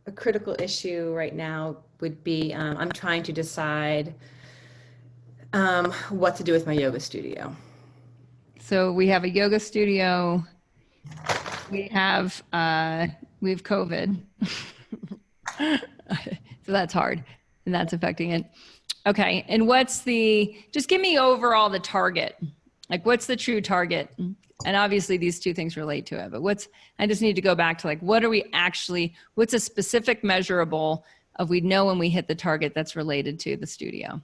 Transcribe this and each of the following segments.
a critical issue right now would be I'm trying to decide what to do with my yoga studio. So we have a yoga studio. We have COVID. So that's hard and that's affecting it. Okay. And just give me overall the target. Like what's the true target? And obviously these two things relate to it, but I just need to go back to like, what's a specific measurable of we know when we hit the target that's related to the studio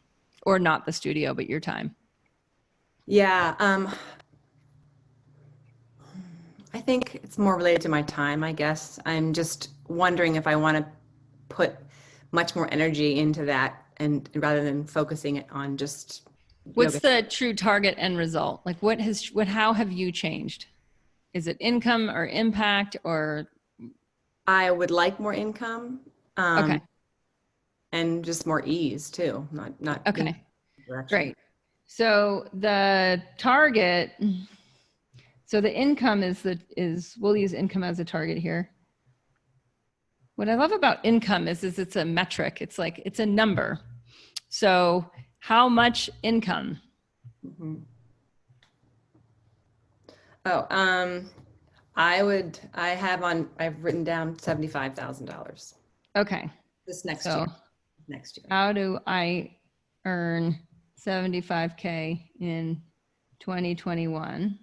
or not the studio, but your time? Yeah, I think it's more related to my time, I guess. I'm just wondering if I want to put much more energy into that and rather than focusing it on just What's yoga. the true target end result? Like how have you changed? Is it income or impact or? I would like more income, Okay. and just more ease too, not in Okay. direction. Great. So the target, so the income we'll use income as a target here. What I love about income is it's a metric. It's like, it's a number. So how much income? Mm-hmm. Oh, I've written down $75,000 Okay. this next So year. Next year. how do I earn 75K in 2021?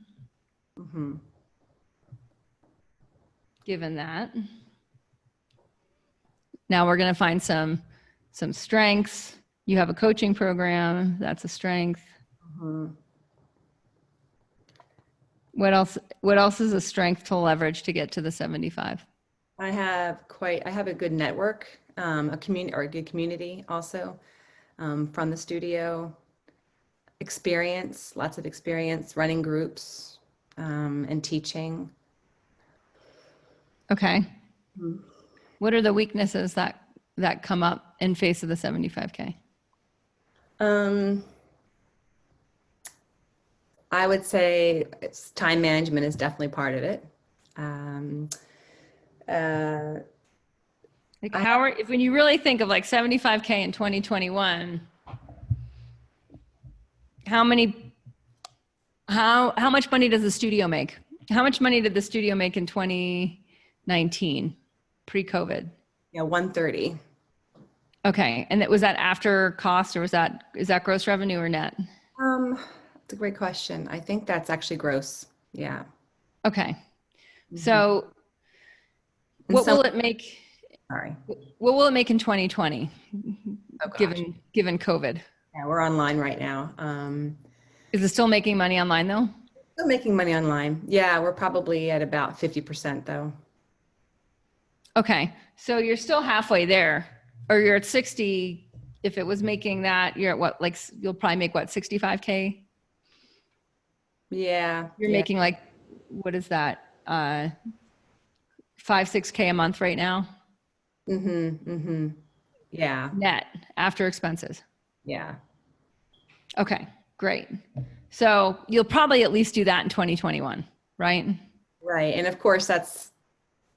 Mm-hmm. Given that. Now we're going to find some strengths. You have a coaching program. That's a strength. Mm-hmm. What else is a strength to leverage to get to the 75? I have a good network, a good community also, from the studio. Lots of experience running groups, and teaching. Okay. Mhm. What are the weaknesses that come up in face of the 75K? Um, I would say time management is definitely part of it. Um, uh, Like I when you really think of like 75K in 2021, how much money does the studio make? How much money did the studio make in 2019 pre-COVID? 130. Okay. And was that after cost or is that gross revenue or net? That's a great question. I think that's actually gross. Yeah. Okay. Hmm. So And what some, will it make? sorry. What will it make in 2020 Oh gosh. given COVID? Yeah, we're online right now. Is it still making money online though? Still making money online. Yeah, we're probably at about 50% though. Okay. So you're still halfway there or you're at 60. If it was making that, you're at what, like you'll probably make what, 65K? Yeah, You're yeah. making like, what is that? 5, 6K a month right now, Mm-hmm. Mm-hmm. Yeah. net after expenses. Yeah. Okay, great. So you'll probably at least do that in 2021, right? Right. And of course that's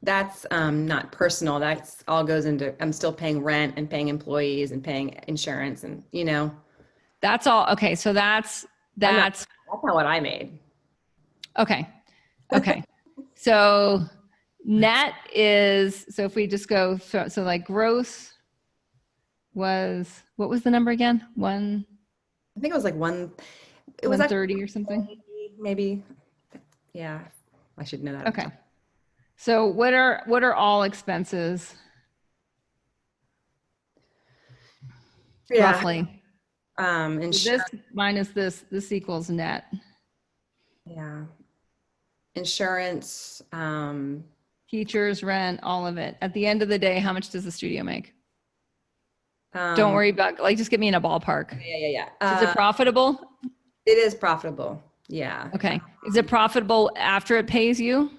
not personal. That's all goes into I'm still paying rent and paying employees and paying insurance and That's all. Okay, so I'm not that's that's not what I made. okay. Okay. So net is, so if we just go so like gross was, what was the number again? I think it was like it was actually 130 or something? maybe. Yeah. I should know that off the Okay. top. So what are all expenses Yeah. roughly? So this Insurance. minus this equals net. Yeah. Insurance. Teachers, rent, all of it. At the end of the day, how much does the studio make? Don't Um, worry about, like, just get me in a ballpark. yeah. Is it profitable? It is profitable. Yeah. Okay. Is it profitable after it pays you?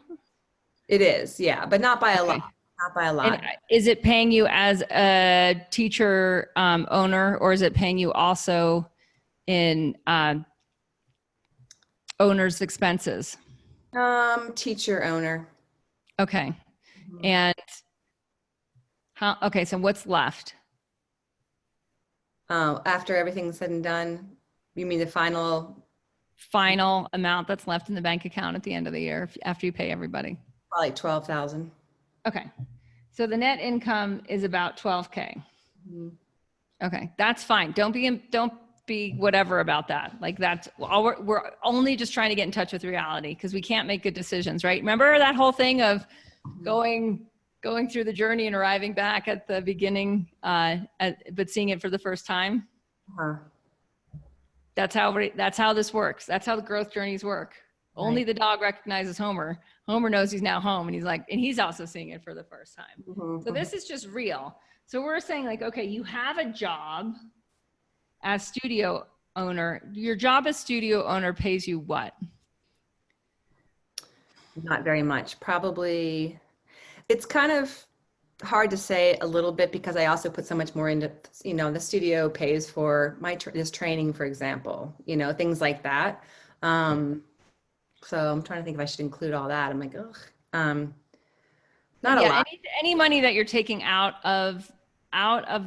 It is. Yeah, but not by a lot. Okay. Not by a And lot. is it paying you as a teacher owner, or is it paying you also in owner's expenses? Teacher owner. Okay. Mhm. And Okay, so what's left? After everything's said and done, you mean the Final amount that's left in the bank account at the end of the year after you pay everybody? probably 12,000. Okay. So the net income is about 12K. Mhm. Okay, that's fine. Don't be whatever about that. Like that's all we're only just trying to get in touch with reality because we can't make good decisions, right? Remember that whole thing of going through the journey and arriving back at the beginning, but seeing it for the first time. Uh-huh. That's how this works. That's how the growth journeys work. Right. Only the dog recognizes Homer. Homer knows he's now home, and he's also seeing it for the first time. Mhm, So this is just real. So we're saying like, okay, you have a job as studio owner. Your job as studio owner pays you what? Not very much. Probably, it's kind of hard to say a little bit because I also put so much more into, the studio pays for this training, for example, things like that. So I'm trying to think if I should include all that. I'm like, ugh, not a Yeah, lot. any money that you're taking out of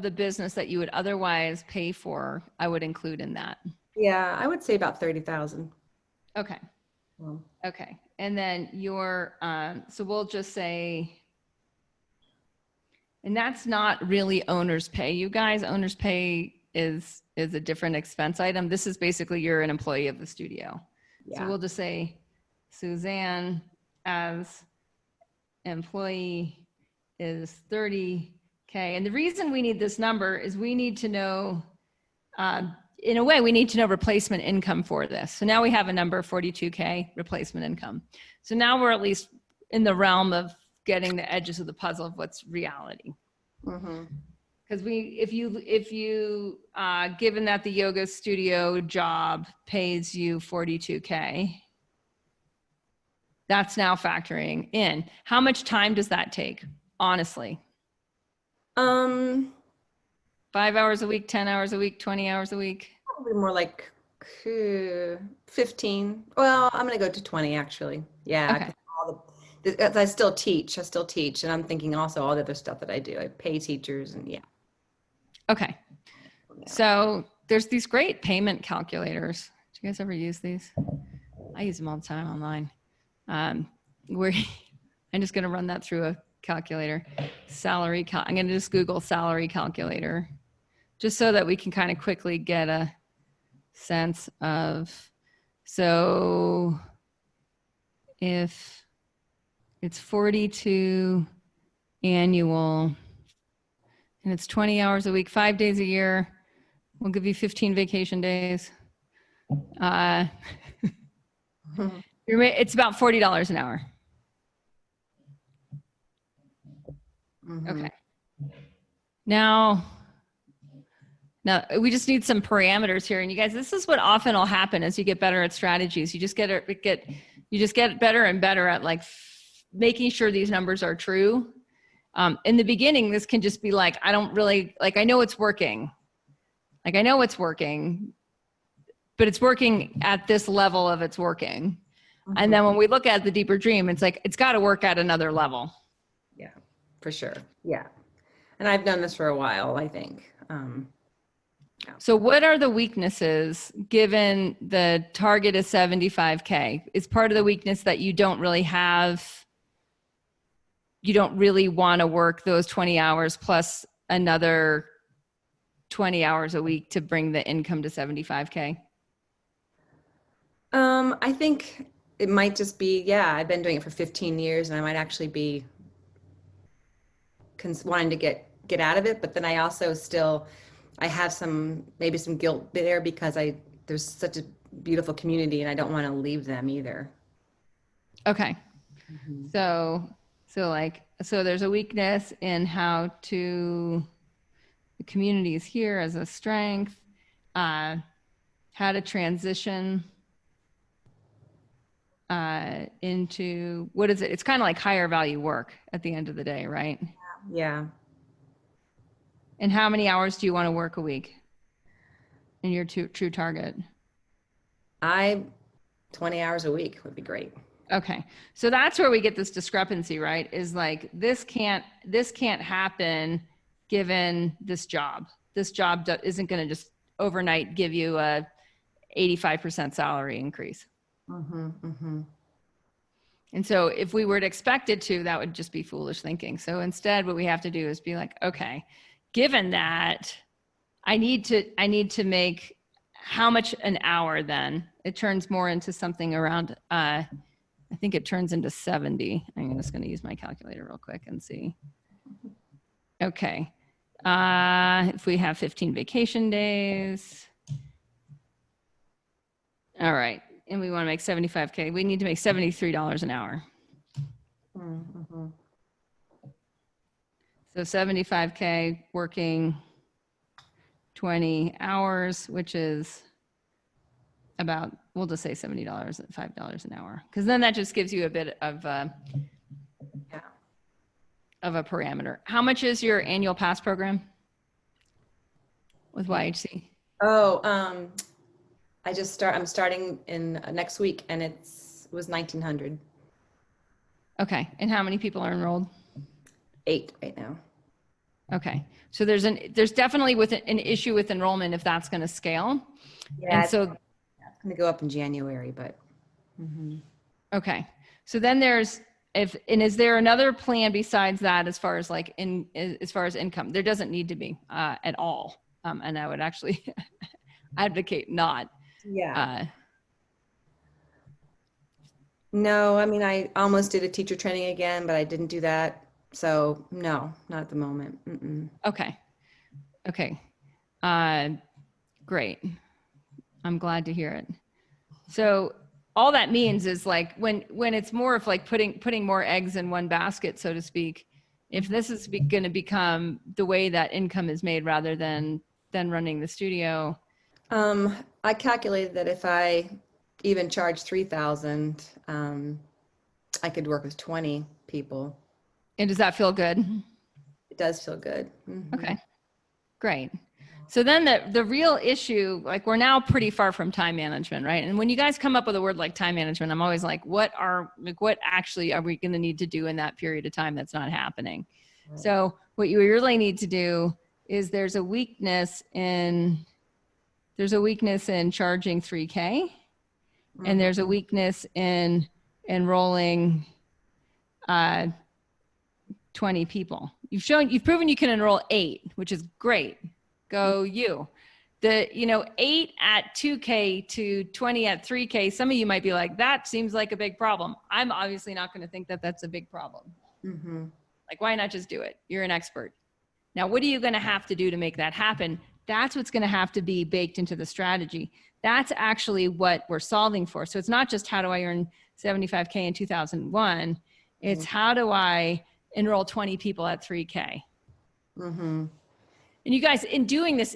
the business that you would otherwise pay for, I would include in that. Yeah, I would say about 30,000. Okay. Well, Okay. And then so we'll just say, and that's not really owner's pay. You guys, owner's pay is a different expense item. This is basically you're an employee of the studio. So yeah. we'll just say Suzanne as employee is 30K. And the reason we need this number is we need to know, in a way, we need to know replacement income for this. So now we have a number, 42K replacement income. So now we're at least in the realm of getting the edges of the puzzle of what's reality. Mm-hmm. Because if you given that the yoga studio job pays you 42K, that's now factoring in. How much time does that take? Honestly, 5 hours a week, 10 hours a week, 20 hours a week. Probably more like 15. Well, I'm going to go to 20 actually. Yeah. Okay. 'Cause I still teach. And I'm thinking also all the other stuff that I do. I pay teachers and yeah. Okay. So there's these great payment calculators. Do you guys ever use these? I use them all the time online. Where I'm just going to run that through a calculator. I'm going to just Google salary calculator, just so that we can kind of quickly get a sense of. So if it's 42 annual and it's 20 hours a week, 5 days a year, we'll give you 15 vacation days. It's about $40 an hour. Mm-hmm. Okay. Now we just need some parameters here. And you guys, this is what often will happen as you get better at strategies. You just get better and better at like making sure these numbers are true. In the beginning, this can just be like, I don't really, like, I know it's working. Like, I know it's working, but it's working at this level of it's working. Mm-hmm. And then when we look at the deeper dream, it's like, it's got to work at another level. Yeah, for sure. Yeah. And I've done this for a while, I think. Yeah. So what are the weaknesses given the target is 75K? Is part of the weakness that you don't really want to work those 20 hours plus another 20 hours a week to bring the income to 75K? I think it might just be, yeah, I've been doing it for 15 years and I might actually be wanting to get out of it. But then I also I have maybe some guilt there because there's such a beautiful community and I don't want to leave them either. Okay. Mm-hmm. So there's a weakness in the community is here as a strength, how to transition into, what is it? It's kind of like higher value work at the end of the day, right? Yeah. And how many hours do you want to work a week in your true target? 20 hours a week would be great. Okay. So that's where we get this discrepancy, right? Is like, this can't happen given this job. This job isn't going to just overnight give you a 85% salary increase. Mm-hmm, mm-hmm. And so if we were to expect it to, that would just be foolish thinking. So instead, what we have to do is be like, okay, given that, I need to make how much an hour then? It turns more into something around, I think it turns into 70. I'm just going to use my calculator real quick and see. Okay. If we have 15 vacation days. All right. And we want to make 75K. We need to make $73 an hour. Mm-hmm. So 75K working 20 hours, which is about, we'll just say $70, $5 an hour. Because then that just gives you a bit of a parameter. How much is your annual pass program with YHC? Oh, I'm starting in next week, and it was 1,900. Okay. And how many people are enrolled? 8 right now. Okay. So there's definitely an issue with enrollment if that's going to scale. Yeah, and so it's going to go up in January, but. Mm-hmm. Okay. So then is there another plan besides that as far as like as far as income? There doesn't need to be at all. And I would actually advocate not. Yeah. No, I mean, I almost did a teacher training again, but I didn't do that. So no, not at the moment. Mm-mm. Okay. Okay. Great. I'm glad to hear it. So all that means is like when it's more of like putting more eggs in one basket, so to speak, if this is going to become the way that income is made rather than running the studio. I calculated that if I even charge 3,000, I could work with 20 people. And does that feel good? It does feel good. Mm-hmm. Okay, great. So then the real issue, like we're now pretty far from time management, right? And when you guys come up with a word like time management, I'm always like, what actually are we going to need to do in that period of time that's not happening? Right. So what you really need to do is there's a weakness in charging 3K, mm-hmm. and there's a weakness in enrolling 20 people. You've proven you can enroll 8, which is great. Go you. 8 at 2K to 20 at 3K, some of you might be like, that seems like a big problem. I'm obviously not going to think that that's a big problem. Mm-hmm. Like, why not just do it? You're an expert. Now, what are you going to have to do to make that happen? That's what's going to have to be baked into the strategy. That's actually what we're solving for. So it's not just how do I earn 75K in 2001. It's how do I enroll 20 people at 3K. Mm-hmm. And you guys, in doing this,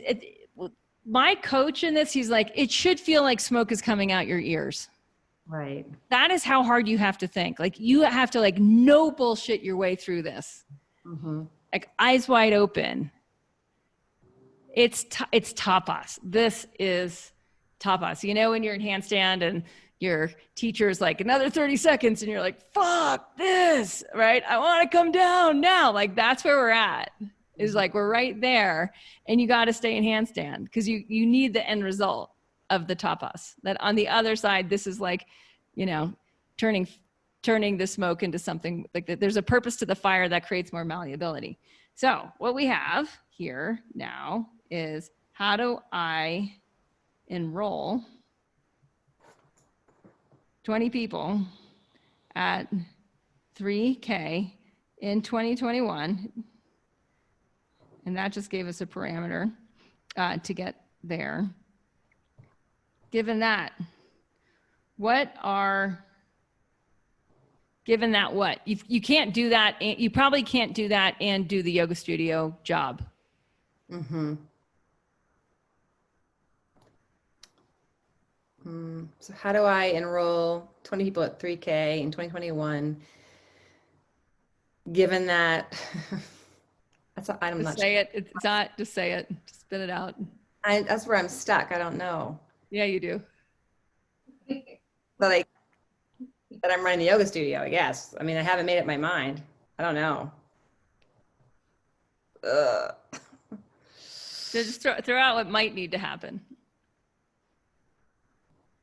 my coach in this, he's like, it should feel like smoke is coming out your ears. Right. That is how hard you have to think. Like you have to like no bullshit your way through this. Mm-hmm. Like eyes wide open. It's tapas. This is tapas. You know, when you're in handstand and your teacher's like another 30 seconds and you're like, fuck this, right? I want to come down now. Like that's where we're at. Is like, we're right there and you got to stay in handstand because you need the end result of the tapas. That on the other side, this is like, turning the smoke into something like that. There's a purpose to the fire that creates more malleability. So what we have here now is how do I enroll 20 people at 3K in 2021. And that just gave us a parameter to get there. Given that what? You can't do that. You probably can't do that and do the yoga studio job. Mm-hmm. So how do I enroll 20 people at 3K in 2021? Given that, I'm not say it. It's not, just say it. Just spit it out. That's where I'm stuck. I don't know. Yeah, you do. But that I'm running the yoga studio, I guess. I mean, I haven't made up my mind. I don't know. Ugh. So just throw out what might need to happen.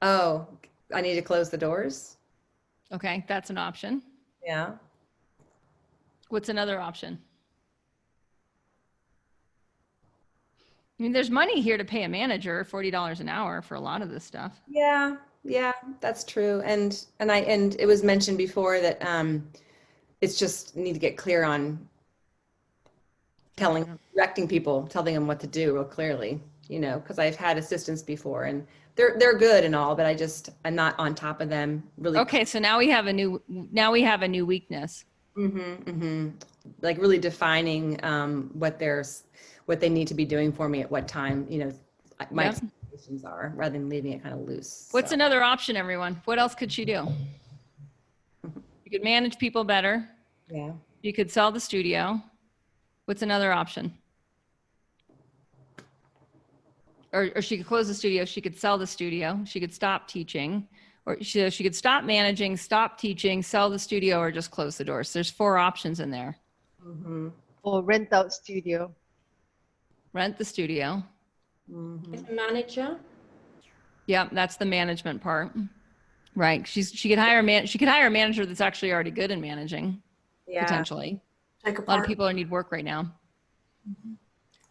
Oh, I need to close the doors? Okay, that's an option. Yeah. What's another option? I mean, there's money here to pay a manager $40 an hour for a lot of this stuff. Yeah, yeah, that's true. And it was mentioned before that it's just need to get clear on directing people, telling them what to do real clearly, because I've had assistants before and they're good and all, but I'm not on top of them really. Okay, so now we have a new weakness. Like really defining what they need to be doing for me at what time, my Yep. expectations are, rather than leaving it kind of loose. What's So. another option, everyone? What else could she do? You could manage people better. Yeah. You could sell the studio. What's another option? Or she could close the studio. She could sell the studio. She could stop teaching. Or she could stop managing, stop teaching, sell the studio, or just close the doors. There's 4 options in there. Or rent out studio. Rent the studio. As a manager. Yep, that's the management part. Right. She could hire a manager that's actually already good in managing, potentially. A lot of people need work right now.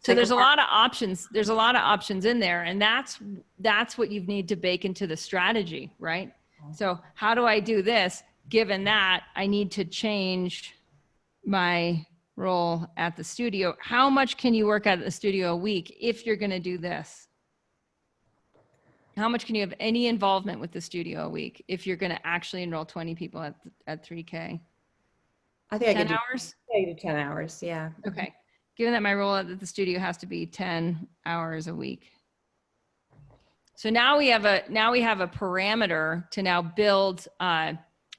So there's a lot of options. There's a lot of options in there, and that's what you need to bake into the strategy, right? So how do I do this? Given that I need to change my role at the studio, how much can you work at the studio a week if you're going to do this? How much can you have any involvement with the studio a week if you're going to actually enroll 20 people at 3K? I think 10 hours? I could do 10 hours. Yeah. Okay. Given that my role at the studio has to be 10 hours a week. So now we have a parameter to now build out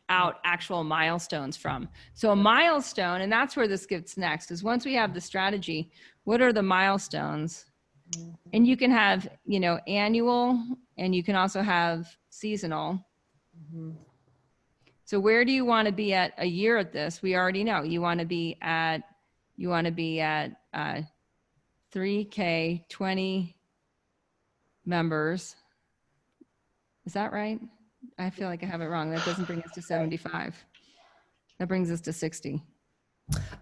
actual milestones from. So a milestone, and that's where this gets next, is once we have the strategy, what are the milestones? And you can have, annual, and you can also have seasonal. So where do you want to be at a year at this? We already know you want to be at 3K, 20 members. Is that right? I feel like I have it wrong. That doesn't bring us to 75. That brings us to 60.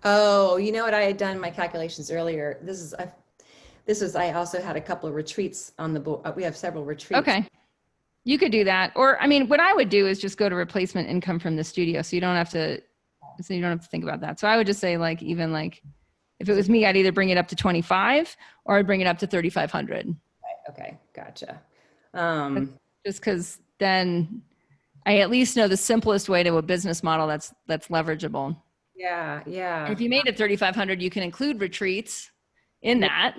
Oh, you know what? I had done my calculations earlier. I also had a couple of retreats on the board. We have several retreats. Okay. You could do that. Or, what I would do is just go to replacement income from the studio. So you don't have to think about that. So I would just say if it was me, I'd either bring it up to 25 or I'd bring it up to 3,500. Okay. Gotcha. Just because then I at least know the simplest way to a business model that's leverageable. Yeah. Yeah. And if you made it 3,500, you can include retreats in that.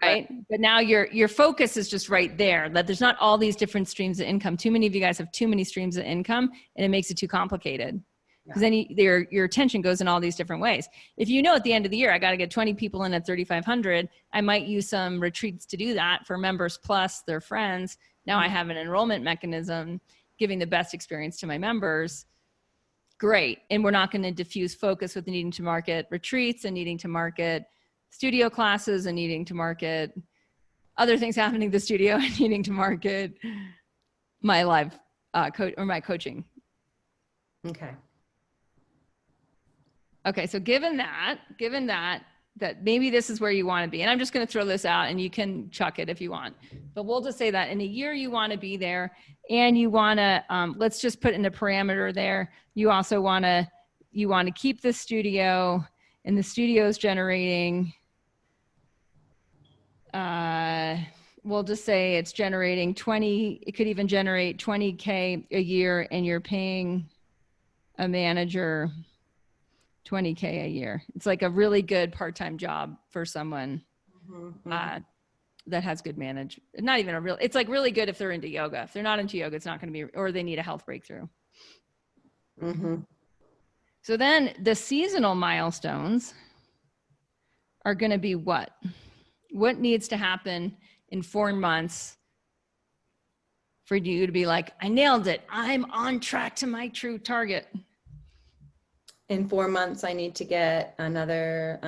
Right. But now your focus is just right there, that there's not all these different streams of income. Too many of you guys have too many streams of income and it makes it too complicated because then your attention goes in all these different ways. If you know at the end of the year, I got to get 20 people in at 3,500, I might use some retreats to do that for members plus their friends. Now I have an enrollment mechanism giving the best experience to my members. Great. And we're not going to diffuse focus with needing to market retreats and needing to market studio classes and needing to market other things happening in the studio and needing to market my live my coaching. Okay. So given that maybe this is where you want to be, and I'm just going to throw this out and you can chuck it if you want, but we'll just say that in a year you want to be there and you want to, let's just put in a parameter there. You also want to keep the studio, and the studio is generating, we'll just say it's generating 20, it could even generate 20K a year, and you're paying a manager 20K a year. It's like a really good part-time job for someone that has good management. Not even it's like really good if they're into yoga. If they're not into yoga, it's not going to be, or they need a health breakthrough. So then the seasonal milestones are going to be what? What needs to happen in 4 months for you to be like, I nailed it. I'm on track to my true target? In 4 months, I need to get another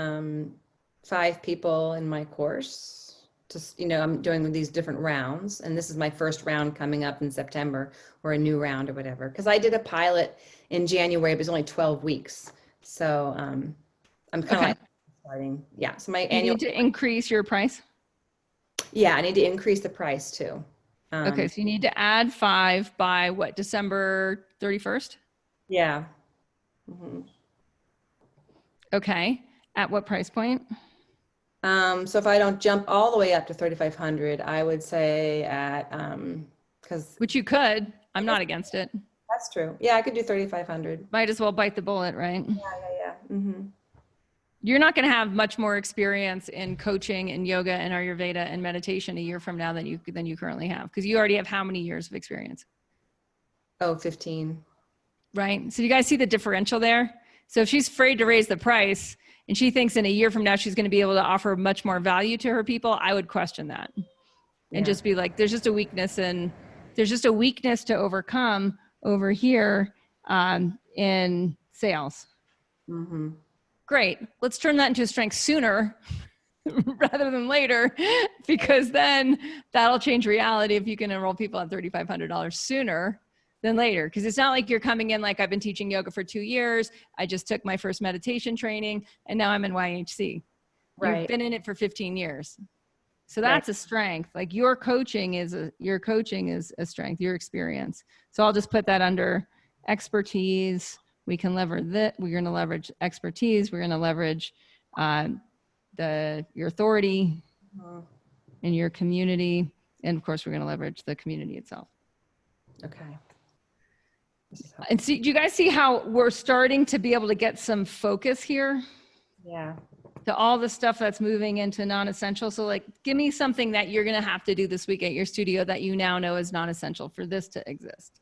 5 people in my course. Just, I'm doing these different rounds, and this is my first round coming up in September, or a new round or whatever. Because I did a pilot in January, but it was only 12 weeks. So I'm kind of like starting. Yeah. So my You annual. need to increase your price. Yeah, I need to increase the price too. Okay, so you need to add 5 by what, December 31st? Yeah. Mm-hmm. Okay. At what price point? So if I don't jump all the way up to 3,500, I would say because Which you could. I'm not against it. that's true. Yeah, I could do 3,500. Might as well bite the bullet, right? Yeah. Mm-hmm. You're not going to have much more experience in coaching and yoga and Ayurveda and meditation a year from now than you currently have, because you already have how many years of experience? Oh, 15. Right. So you guys see the differential there? So if she's afraid to raise the price and she thinks in a year from now she's going to be able to offer much more value to her people, I would question that and just be like, there's just a weakness to overcome over here in sales. Mm-hmm. Great. Let's turn that into a strength sooner rather than later, because then that'll change reality if you can enroll people at $3,500 sooner than later. Because it's not like you're coming in like, I've been teaching yoga for 2 years. I just took my first meditation training and now I'm in YHC. Right. You've been in it for 15 years. So that's a strength. Like your coaching is a strength, your experience. So I'll just put that under expertise. We can leverage that. We're going to leverage expertise. We're going to leverage your authority in your community. And of course, we're going to leverage the community itself. Okay. And see, do you guys see how we're starting to be able to get some focus here? Yeah. To all the stuff that's moving into non-essential. So like, give me something that you're going to have to do this week at your studio that you now know is non-essential for this to exist.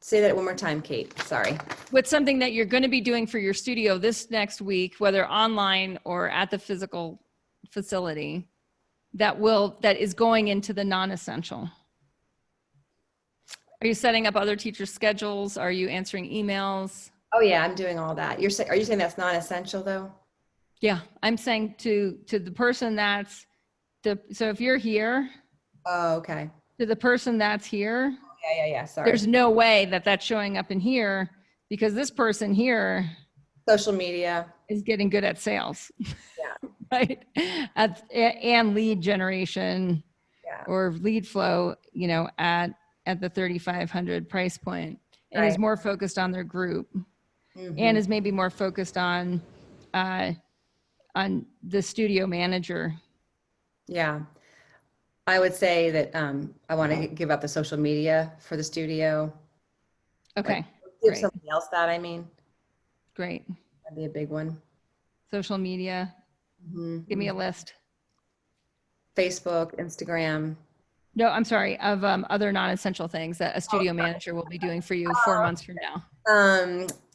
Say that one more time, Kate. Sorry. What's something that you're going to be doing for your studio this next week, whether online or at the physical facility, that is going into the non-essential? Are you setting up other teachers' schedules? Are you answering emails? Oh yeah, I'm doing all that. Are you saying that's non-essential though? Yeah, I'm saying to the person so if you're here. Oh, okay. To the person that's here. Yeah. Sorry. There's no way that that's showing up in here, because this person here Social media is getting good at sales. Yeah. Right. And lead generation or lead flow, at the 3,500 price point, and is more focused on their group and is maybe more focused on the studio manager. Yeah. I would say that I want to give up the social media for the studio. Okay. Like, give somebody else that, I mean. Great. That'd be a big one. Social media. Give me a list. Facebook, Instagram. No, I'm sorry, of other non-essential things that a studio manager will be doing for you 4 months from now.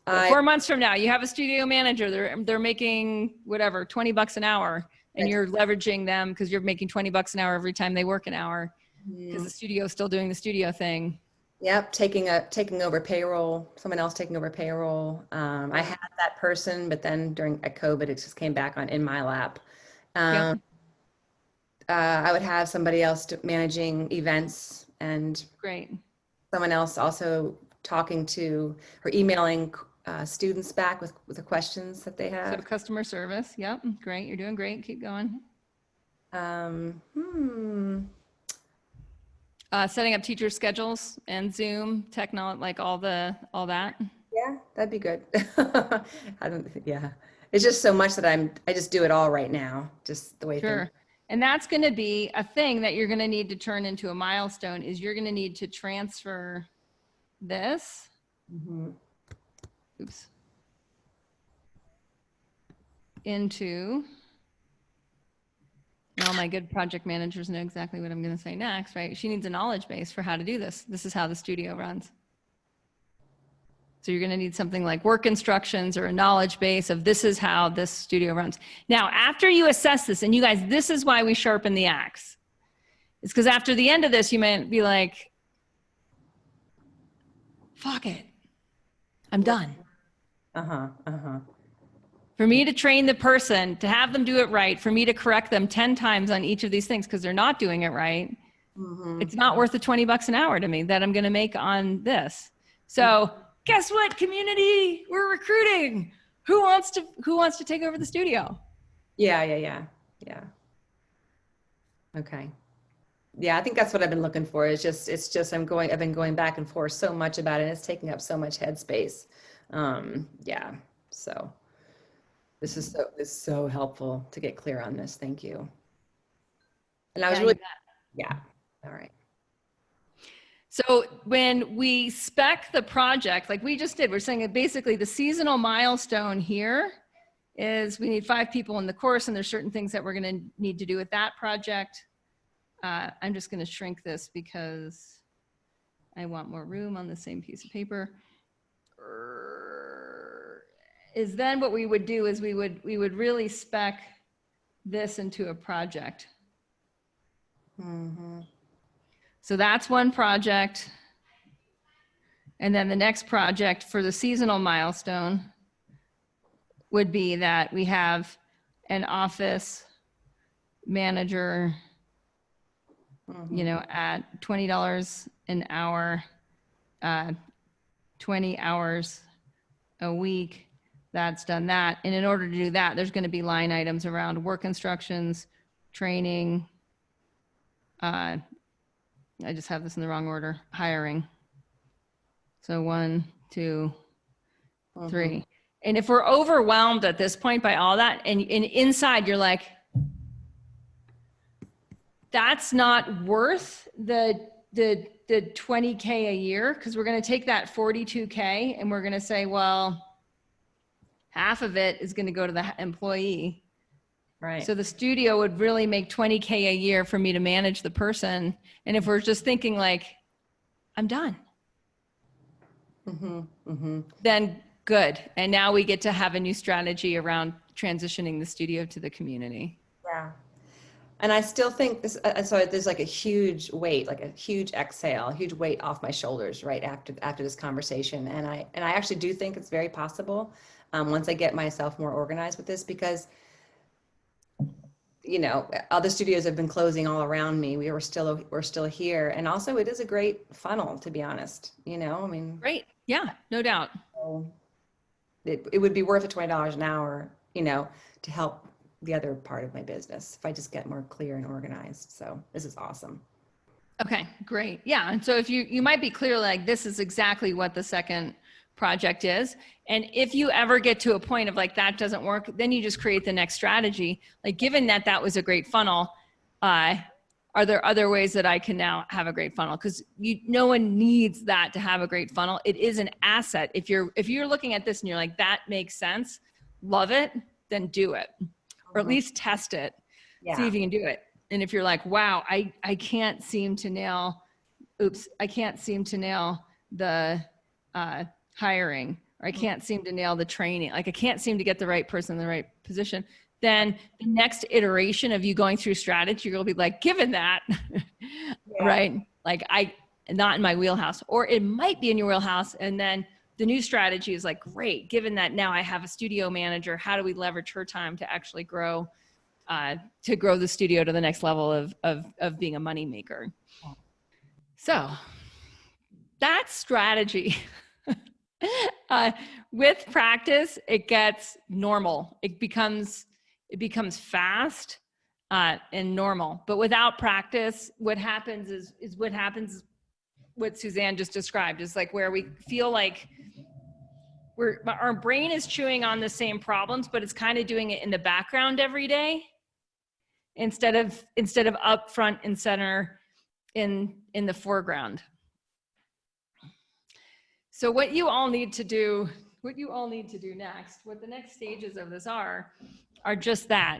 4 months from now, you have a studio manager. They're making whatever, $20 an hour, and you're leveraging them because you're making $20 an hour every time they work an hour, because the studio is still doing the studio thing. Yep, taking over payroll. Someone else taking over payroll. I had that person, but then during COVID, it just came back in my lap. I would have somebody else managing events, and someone else also talking to or emailing students back with the questions that they have. So customer service. Yep. Great. You're doing great. Keep going. Setting up teacher schedules and Zoom, technology, like all that. Yeah, that'd be good. It's just so much that I just do it all right now, just the way things. And that's going to be a thing that you're going to need to turn into a milestone, is you're going to need to transfer this. Oops. Into, and all my good project managers know exactly what I'm going to say next, right? She needs a knowledge base for how to do this. This is how the studio runs. So you're going to need something like work instructions or a knowledge base of this is how this studio runs. Now, after you assess this, and you guys, this is why we sharpen the axe. It's because after the end of this, you might be like, fuck it. I'm done. Uh-huh. Uh-huh. For me to train the person, to have them do it right, for me to correct them 10 times on each of these things because they're not doing it right, it's not worth the $20 an hour to me that I'm going to make on this. So guess what, community? We're recruiting. Who wants to take over the studio? Yeah. Okay. Yeah, I think that's what I've been looking for. It's just I've been going back and forth so much about it, and it's taking up so much headspace. Yeah. So this is so helpful to get clear on this. Thank you. And I was Yeah, really, you yeah. All right. So when we spec the project, like we just did, we're saying that basically the seasonal milestone here is we need 5 people in the course, and there's certain things that we're going to need to do with that project. I'm just going to shrink this because I want more room on the same piece of paper. Is then what we would do is we would really spec this into a project. So that's one project. And then the next project for the seasonal milestone would be that we have an office manager, you know, at $20 an hour, 20 hours a week. That's done that. And in order to do that, there's going to be line items around work instructions, training. I just have this in the wrong order. Hiring. So 1, 2, 3. And if we're overwhelmed at this point by all that, and inside you're like, that's not worth the 20K a year, because we're going to take that 42K and we're going to say, well, half of it is going to go to the employee. Right. So the studio would really make 20K a year for me to manage the person. And if we're just thinking like, I'm done, then good. And now we get to have a new strategy around transitioning the studio to the community. Yeah. And I still think this, so there's like a huge weight, like a huge exhale, a huge weight off my shoulders right after this conversation. And I actually do think it's very possible once I get myself more organized with this, because, you know, other studios have been closing all around me. We're still here. And also it is a great funnel, to be honest, you know, I mean. Great. Yeah, no doubt. So it would be worth it $20 an hour, you know, to help the other part of my business if I just get more clear and organized. So this is awesome. Okay, great. Yeah. And so if you might be clear, like this is exactly what the second project is. And if you ever get to a point of like, that doesn't work, then you just create the next strategy. Like, given that that was a great funnel, are there other ways that I can now have a great funnel? Because no one needs that to have a great funnel. It is an asset. If you're looking at this and you're like, that makes sense, love it, then do it. Or at least test it, see if you can do it. And if you're like, wow, I can't seem to nail, I can't seem to nail the hiring, or I can't seem to nail the training, like I can't seem to get the right person in the right position, then the next iteration of you going through strategy, you're gonna be like, given that, right? Like not in my wheelhouse, or it might be in your wheelhouse. And then the new strategy is like, great, given that now I have a studio manager, how do we leverage her time to actually grow the studio to the next level of being a money maker? So that's strategy. With practice, it gets normal. It becomes fast and normal. But without practice, what happens is what Suzanne just described, is like where we feel like our brain is chewing on the same problems, but it's kind of doing it in the background every day instead of up front and center in the foreground. So what you all need to do next, what the next stages of this are just that,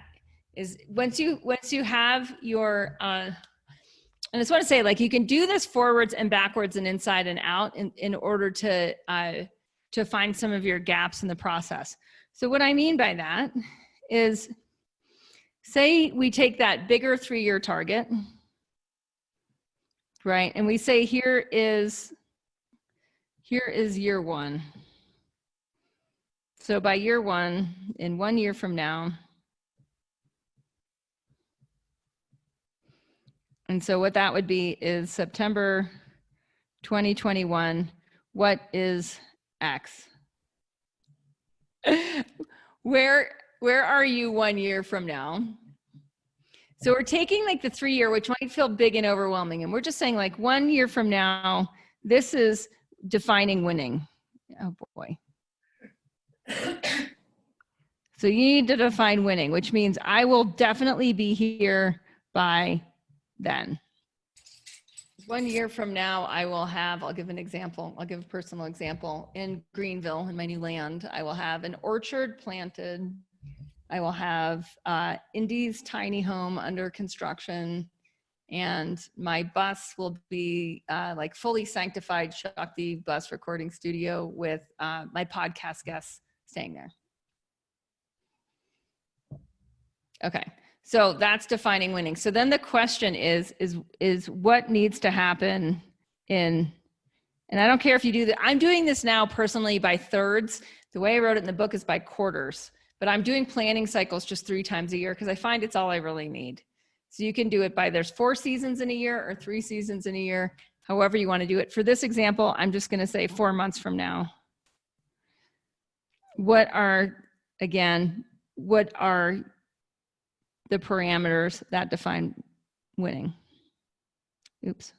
is once you have your, and I just want to say, like, you can do this forwards and backwards and inside and out in order to find some of your gaps in the process. So what I mean by that is, say we take that bigger 3-year target, right? And we say, here is here is year one. So by year one, in 1 year from now, and so what that would be is September 2021, what is X? Where are you 1 year from now? So we're taking like the 3 year, which might feel big and overwhelming. And we're just saying like 1 year from now, this is defining winning. Oh boy. So you need to define winning, which means I will definitely be here by then. 1 year from now, I will have, I'll give an example. I'll give a personal example. In Greenville, in my new land, I will have an orchard planted. I will have Indy's tiny home under construction, and my bus will be like fully sanctified Shakti bus recording studio with my podcast guests staying there. Okay, so that's defining winning. So then the question is what needs to happen in, and I don't care if you do that. I'm doing this now personally by thirds. The way I wrote it in the book is by quarters. But I'm doing planning cycles just 3 times a year because I find it's all I really need. So you can do it by there's 4 seasons in a year or 3 seasons in a year, however you want to do it. For this example, I'm just going to say 4 months from now. What are the parameters that define winning? Oops.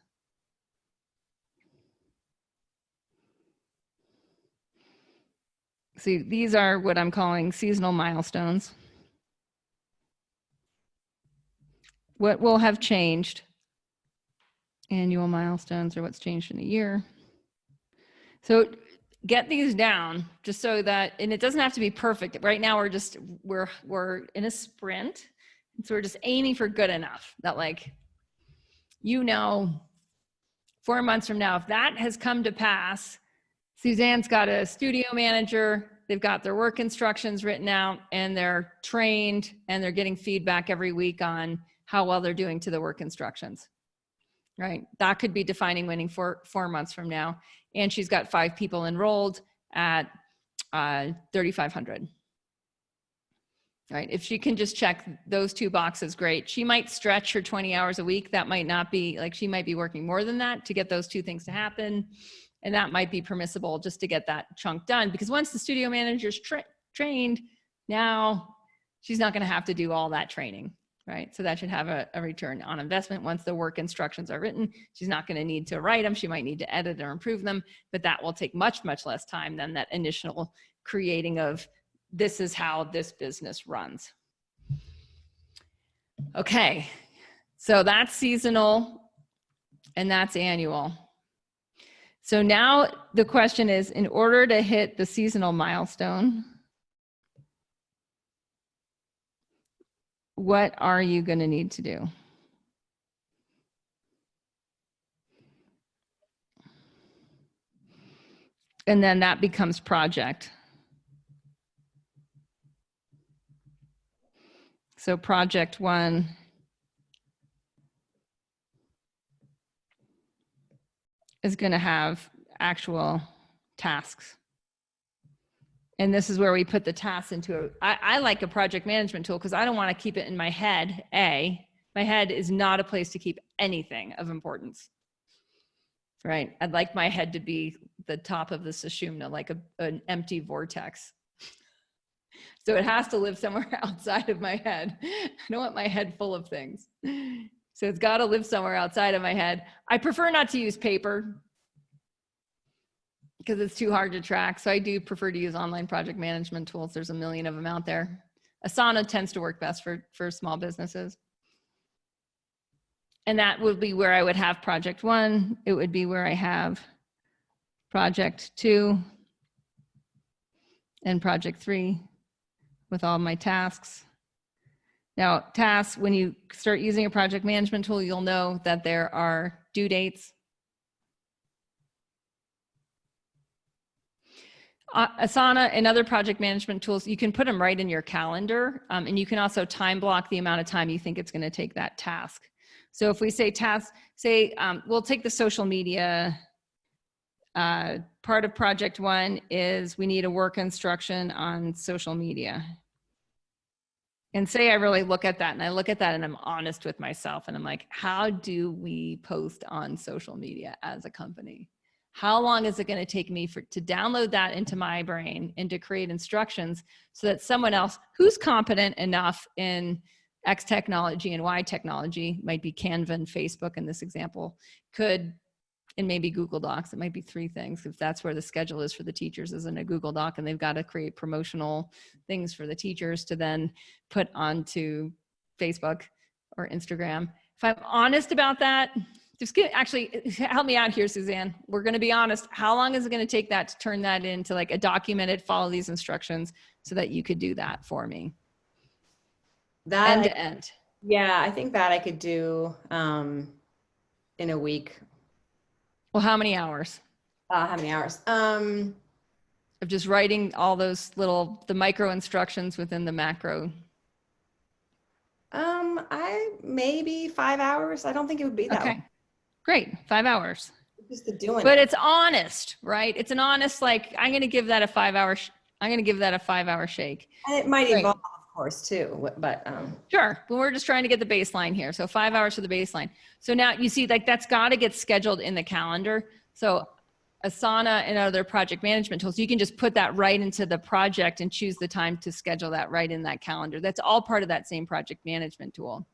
See, these are what I'm calling seasonal milestones. What will have changed? Annual milestones, or what's changed in a year. So get these down just so that, and it doesn't have to be perfect. Right now we're in a sprint. So we're just aiming for good enough that 4 months from now, if that has come to pass, Suzanne's got a studio manager, they've got their work instructions written out, and they're trained, and they're getting feedback every week on how well they're doing to the work instructions, right? That could be defining winning for 4 months from now. And she's got 5 people enrolled at 3,500, right? If she can just check those 2 boxes, great. She might stretch her 20 hours a week. That might not be, she might be working more than that to get those 2 things to happen. And that might be permissible just to get that chunk done, because once the studio manager's trained, now she's not going to have to do all that training, right? So that should have a return on investment. Once the work instructions are written, she's not going to need to write them. She might need to edit or improve them, but that will take much, much less time than that initial creating of this is how this business runs. Okay, so that's seasonal and that's annual. So now the question is, in order to hit the seasonal milestone, what are you going to need to do? And then that becomes project. So project 1 is going to have actual tasks. And this is where we put the tasks into I like a project management tool because I don't want to keep it in my head. My head is not a place to keep anything of importance, right? I'd like my head to be the top of the sushumna, like an empty vortex. So it has to live somewhere outside of my head. I don't want my head full of things. So it's got to live somewhere outside of my head. I prefer not to use paper because it's too hard to track. So I do prefer to use online project management tools. There's a million of them out there. Asana tends to work best for small businesses. And that would be where I would have project 1. It would be where I have project 2 and project 3 with all my tasks. Now, tasks, when you start using a project management tool, you'll know that there are due dates. Asana and other project management tools, you can put them right in your calendar, and you can also time block the amount of time you think it's going to take that task. So if we say task, we'll take the social media part of project 1 is we need a work instruction on social media. And say I really look at that and I look at that and I'm honest with myself and I'm like, how do we post on social media as a company? How long is it going to take me to download that into my brain and to create instructions so that someone else who's competent enough in X technology and Y technology, might be Canva and Facebook in this example, could, and maybe Google Docs, it might be 3 things. If that's where the schedule is for the teachers, is in a Google Doc, and they've got to create promotional things for the teachers to then put onto Facebook or Instagram. If I'm honest about that, actually help me out here, Suzanne. We're going to be honest. How long is it going to take that to turn that into like a documented, follow these instructions so that you could do that for me? That end to end. Yeah, I think that I could do in a week. Well, how many hours? How many hours? Of just writing all those the micro instructions within the macro. Maybe 5 hours. I don't think it would be that long. Great. 5 hours. Just the doing but it. It's honest, right? It's an honest, like, I'm going to give that a 5 hour, I'm going to give that a 5 hour shake. And it might evolve, of course, too, but sure. But we're just trying to get the baseline here. So 5 hours for the baseline. So now you see, like, that's got to get scheduled in the calendar. So Asana and other project management tools, you can just put that right into the project and choose the time to schedule that right in that calendar. That's all part of that same project management tool.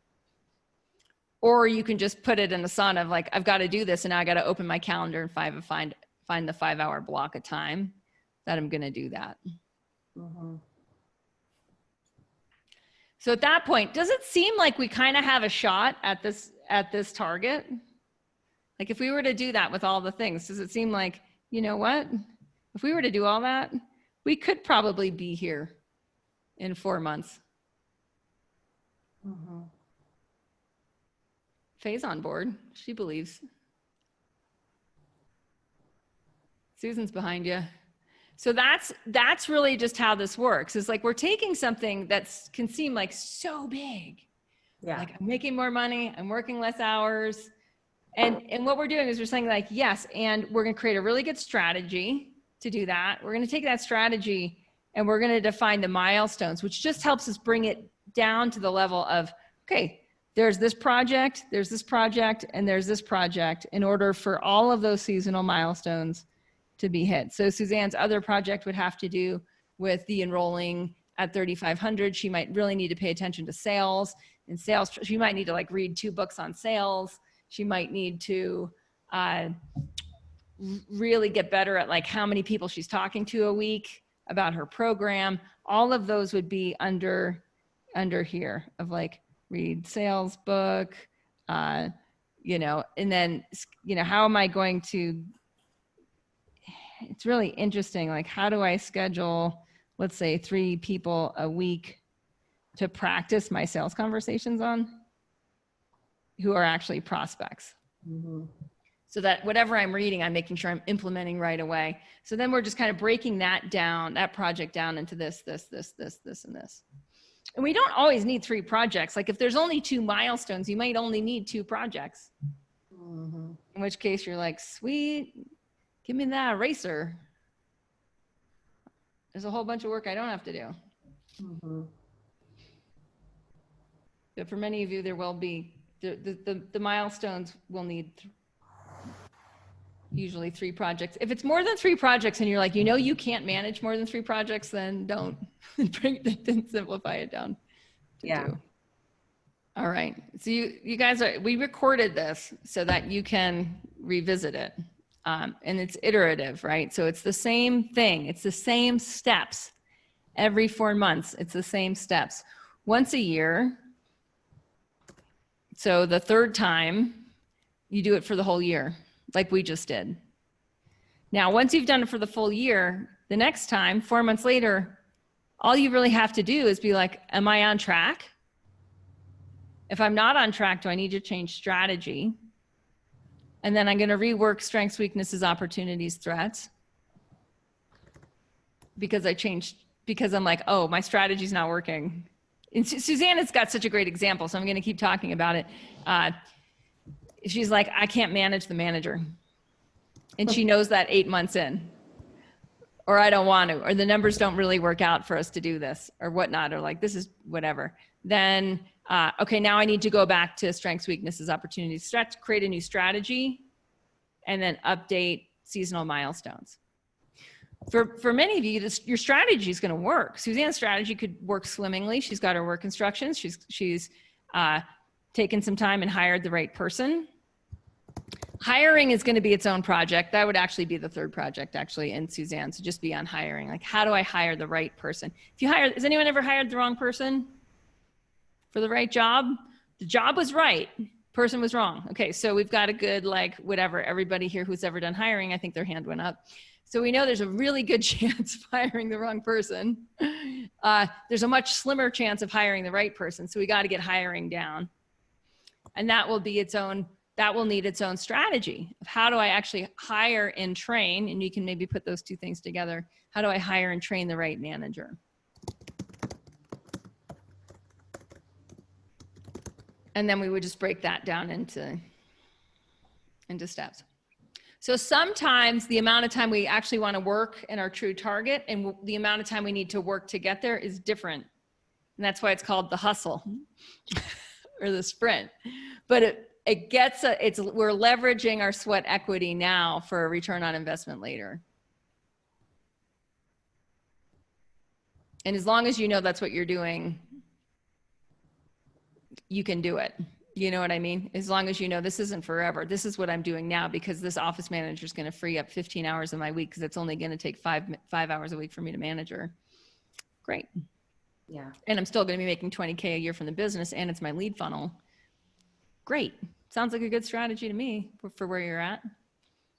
Or you can just put it in Asana of like, I've got to do this and now I got to open my calendar and find the 5 hour block of time that I'm going to do that. Mm-hmm. So at that point, does it seem like we kind of have a shot at this target? Like if we were to do that with all the things, does it seem like, you know what? If we were to do all that, we could probably be here in 4 months. Mm-hmm. Faye's on board. She believes. Susan's behind you. So that's really just how this works. It's like we're taking something that can seem like so big. Yeah. Like I'm making more money, I'm working less hours. And what we're doing is we're saying like, yes, and we're going to create a really good strategy to do that. We're going to take that strategy and we're going to define the milestones, which just helps us bring it down to the level of, okay, there's this project, and there's this project in order for all of those seasonal milestones to be hit. So Suzanne's other project would have to do with the enrolling at 3,500. She might really need to pay attention to sales. In sales, she might need to like read 2 books on sales. She might need to really get better at like how many people she's talking to a week about her program. All of those would be under here of like read sales book, you know, and then, you know, how am I going to, it's really interesting. Like, how do I schedule, let's say 3 people a week to practice my sales conversations on who are actually prospects? Mm-hmm. So that whatever I'm reading, I'm making sure I'm implementing right away. So then we're just kind of breaking that down, that project down into this, and this. And we don't always need 3 projects. Like if there's only 2 milestones, you might only need 2 projects. Mm-hmm. In which case you're like, sweet, give me that eraser. There's a whole bunch of work I don't have to do. Mm-hmm. But for many of you, there will be, the milestones will need usually 3 projects. If it's more than 3 projects and you're like, you know, you can't manage more than 3 projects, then don't then simplify it down to 2. All right. So you guys we recorded this so that you can revisit it. And it's iterative, right? So it's the same thing. It's the same steps every 4 months. It's the same steps once a year. So the 3rd time you do it for the whole year, like we just did. Now, once you've done it for the full year, the next time, 4 months later, all you really have to do is be like, am I on track? If I'm not on track, do I need to change strategy? And then I'm going to rework strengths, weaknesses, opportunities, threats. Because I'm like, oh, my strategy's not working. And Susanna's got such a great example, so I'm going to keep talking about it. She's like, I can't manage the manager. And she knows that 8 months in, or I don't want to, or the numbers don't really work out for us to do this or whatnot, or like, this is whatever. Then, okay, now I need to go back to strengths, weaknesses, opportunities, create a new strategy, and then update seasonal milestones. For many of you, your strategy is going to work. Suzanne's strategy could work swimmingly. She's got her work instructions. She's taken some time and hired the right person. Hiring is going to be its own project. That would actually be the third project, actually, in Suzanne's, so just be on hiring. Like, how do I hire the right person? If you hire, has anyone ever hired the wrong person for the right job? The job was right, person was wrong. Okay, so we've got a good, like, whatever, everybody here who's ever done hiring, I think their hand went up. So we know there's a really good chance of hiring the wrong person. There's a much slimmer chance of hiring the right person. So we got to get hiring down. And that will be its own, that will need its own strategy of how do I actually hire and train, and you can maybe put those two things together. How do I hire and train the right manager? And then we would just break that down into steps. So sometimes the amount of time we actually want to work in our true target and the amount of time we need to work to get there is different. And that's why it's called the hustle or the sprint. But we're leveraging our sweat equity now for a return on investment later. And as long as you know that's what you're doing, you can do it. You know what I mean? As long as you know this isn't forever. This is what I'm doing now because this office manager is going to free up 15 hours of my week because it's only going to take five hours a week for me to manage her. Great. Yeah. And I'm still going to be making 20K a year from the business, and it's my lead funnel. Great. Sounds like a good strategy to me for where you're at.